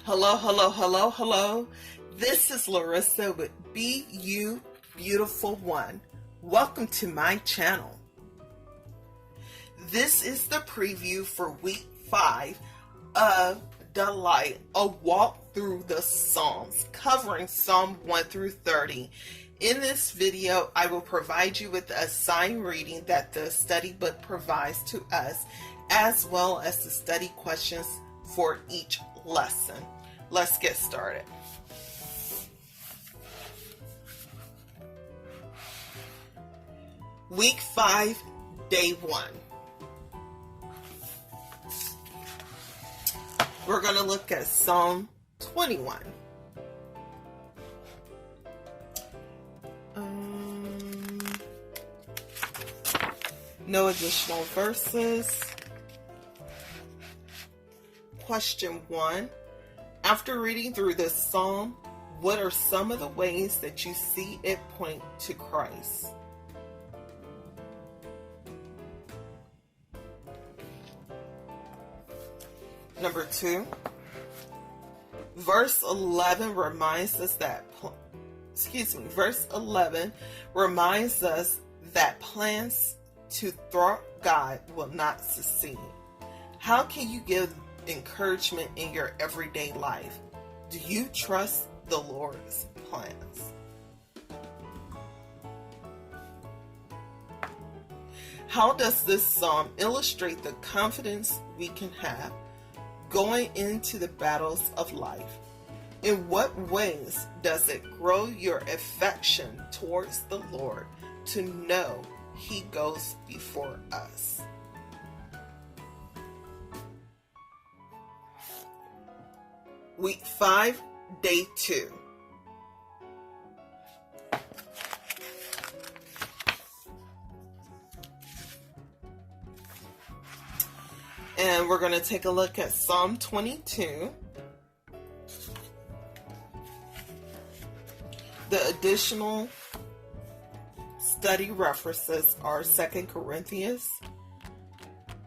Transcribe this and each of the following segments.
Hello, hello, hello, hello. This is Larrissa with Be You Beautiful One. Welcome to my channel. This is the preview for week 5 of Delight, a walk through the Psalms, covering Psalm 1 through 30. In this video, I will provide you with the assigned reading that the study book provides to us, as well as the study questions for each lesson. Let's get started. Week 5, Day 1. We're going to look at Psalm 21. No additional verses. Question 1. After reading through this psalm, what are some of the ways that you see it point to Christ? Number 2. Verse 11 reminds us that plans to thwart God will not succeed. How can you give encouragement in your everyday life? Do you trust the Lord's plans? How does this psalm illustrate the confidence we can have going into the battles of life? In what ways does it grow your affection towards the Lord to know He goes before us? Week 5, Day 2. And we're going to take a look at Psalm 22. The additional study references are 2 Corinthians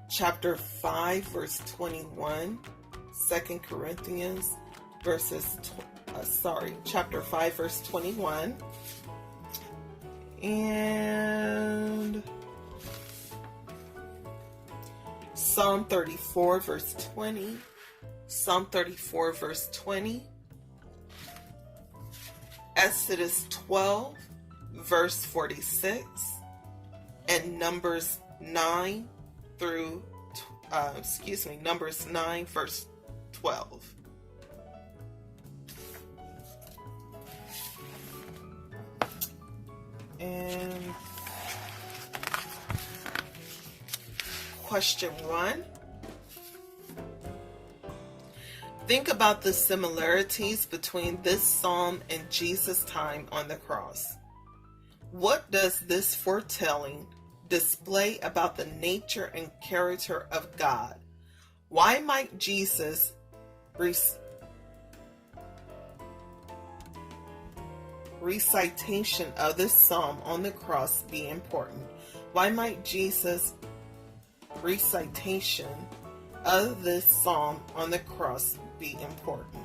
chapter 5, verse 21. 2 Corinthians chapter 5 verse 21 and Psalm 34 verse 20, Psalm 34 verse 20, Exodus 12 verse 46, and Numbers 9 verse 12. And question 1. Think about the similarities between this psalm and Jesus' time on the cross. What does this foretelling display about the nature and character of God? Why might Jesus recitation of this psalm on the cross be important? Why might Jesus' recitation of this psalm on the cross be important?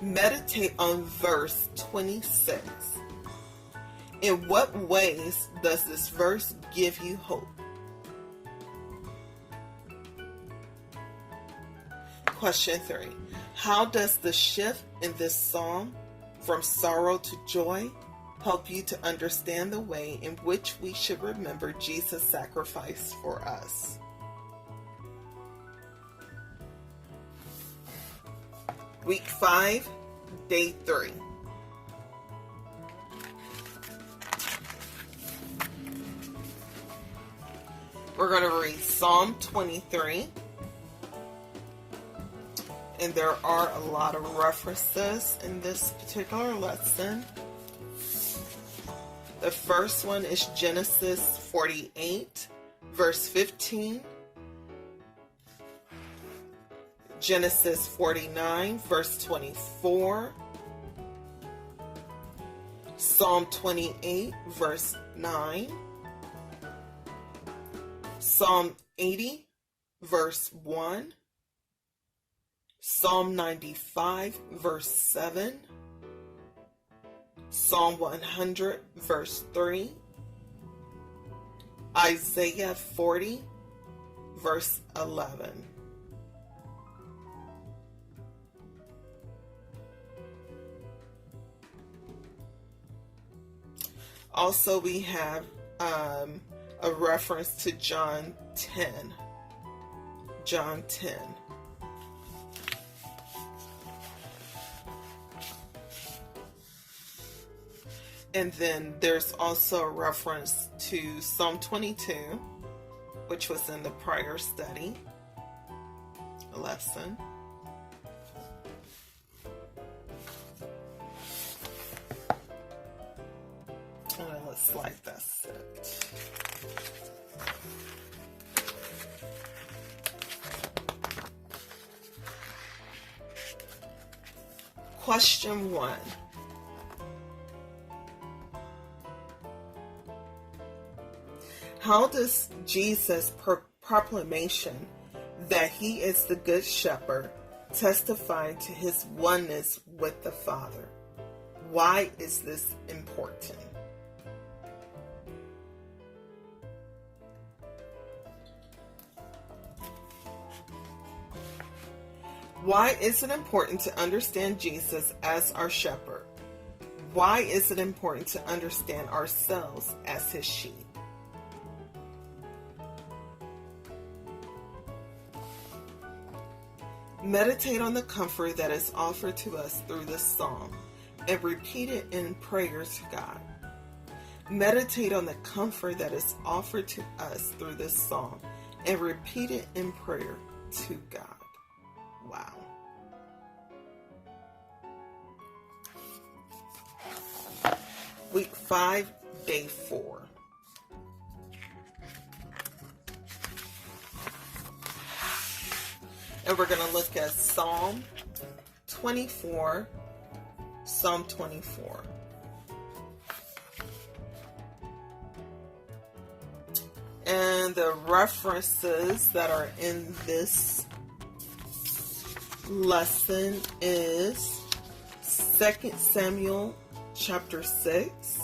Meditate on verse 26. In what ways does this verse give you hope? Question 3. How does the shift in this psalm from sorrow to joy help you to understand the way in which we should remember Jesus' sacrifice for us? Week 5, Day 3. We're going to read Psalm 23. And there are a lot of references in this particular lesson. The first one is Genesis 48, verse 15, Genesis 49, verse 24, Psalm 28, verse 9, Psalm 80, verse 1, Psalm 95, verse 7, Psalm 100, verse 3, Isaiah 40, verse 11. Also, we have a reference to John 10. John 10. And then there's also a reference to Psalm 22, which was in the prior study lesson. Let's like that's it. Question 1. How does Jesus' proclamation that he is the Good Shepherd testify to his oneness with the Father? Why is this important? Why is it important to understand Jesus as our shepherd? Why is it important to understand ourselves as his sheep? Meditate on the comfort that is offered to us through this psalm and repeat it in prayer to God. Meditate on the comfort that is offered to us through this psalm and repeat it in prayer to God. Wow. Week 5, day 4. And we're going to look at Psalm 24. Psalm 24. And the references that are in this lesson is 2 Samuel chapter 6.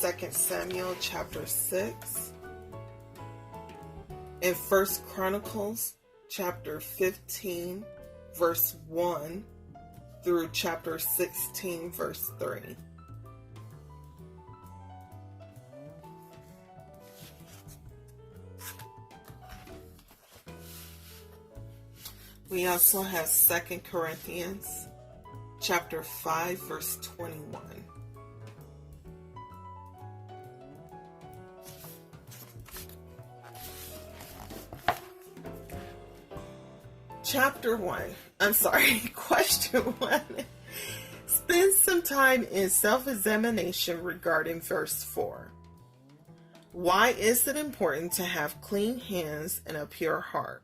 2 Samuel chapter 6. And 1 Chronicles chapter 15 verse 1 through chapter 16 verse 3. We also have 2 Corinthians chapter 5 verse 21. Question 1. Spend some time in self-examination regarding verse 4. Why is it important to have clean hands and a pure heart?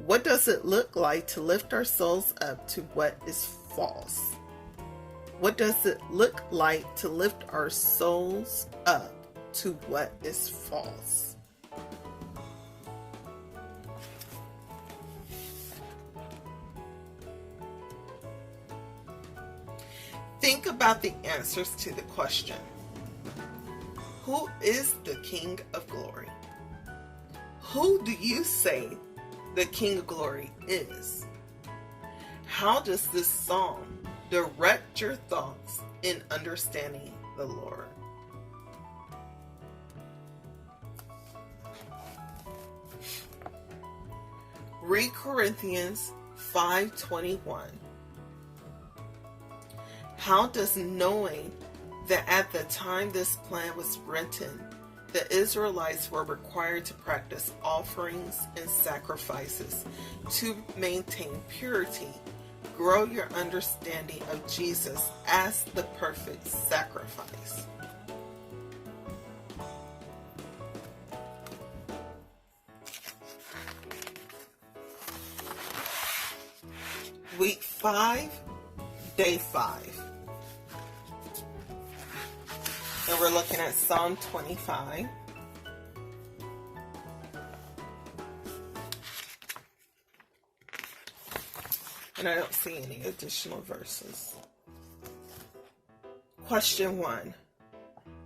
What does it look like to lift our souls up to what is false? What does it look like to lift our souls up to what is false? Think about the answers to the question. Who is the King of Glory? Who do you say the King of Glory is? How does this psalm direct your thoughts in understanding the Lord? Read Corinthians 5:21. How does knowing that at the time this plan was written, the Israelites were required to practice offerings and sacrifices to maintain purity, grow your understanding of Jesus as the perfect sacrifice? Week 5, day 5. And we're looking at Psalm 25. And I don't see any additional verses. Question 1.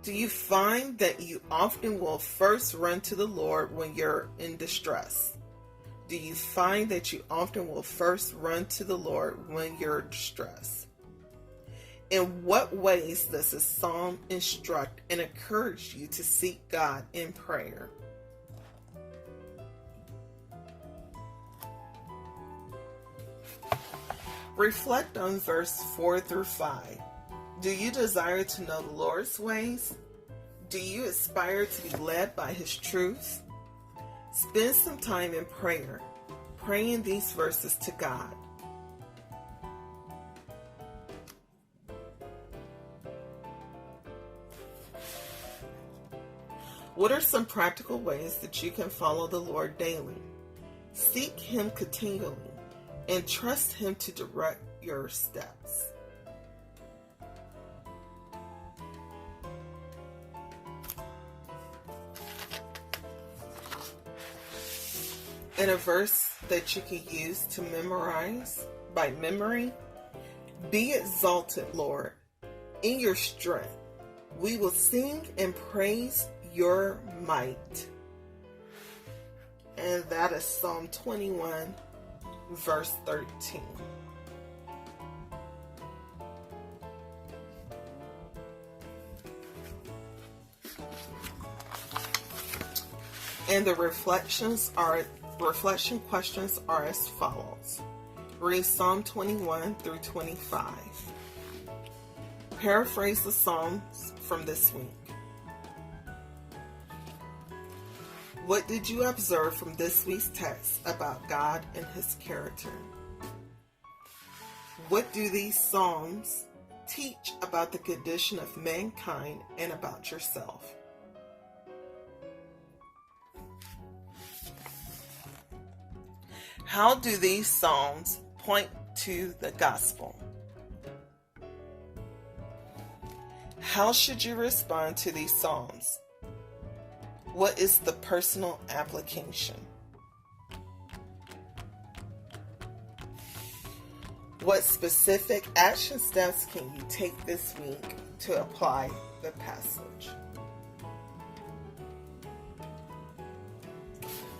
Do you find that you often will first run to the Lord when you're in distress? Do you find that you often will first run to the Lord when you're distressed? In what ways does this psalm instruct and encourage you to seek God in prayer? Reflect on verse 4 through 5. Do you desire to know the Lord's ways? Do you aspire to be led by His truth? Spend some time in prayer, praying these verses to God. What are some practical ways that you can follow the Lord daily? Seek Him continually and trust Him to direct your steps. And a verse that you can use to memorize by memory: be exalted, Lord, in your strength. We will sing and praise your might. And that is Psalm 21, verse 13. And the reflection questions are as follows. Read Psalm 21 through 25. Paraphrase the Psalms from this week. What did you observe from this week's text about God and His character? What do these Psalms teach about the condition of mankind and about yourself? How do these Psalms point to the gospel? How should you respond to these Psalms? What is the personal application? What specific action steps can you take this week to apply the passage?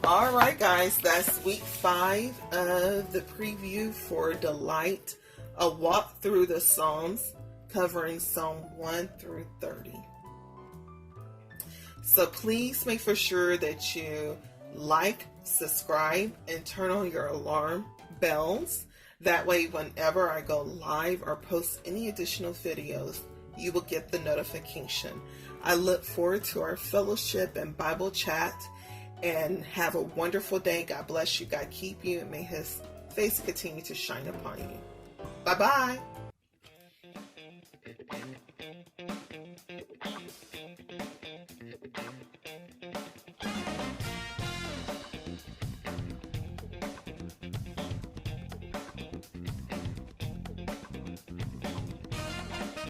Alright guys, that's week 5 of the preview for Delight, a walk through the Psalms covering Psalm 1 through 30. So please make for sure that you like, subscribe, and turn on your alarm bells. That way, whenever I go live or post any additional videos, you will get the notification. I look forward to our fellowship and Bible chat, and have a wonderful day. God bless you. God keep you, and may His face continue to shine upon you. Bye-bye.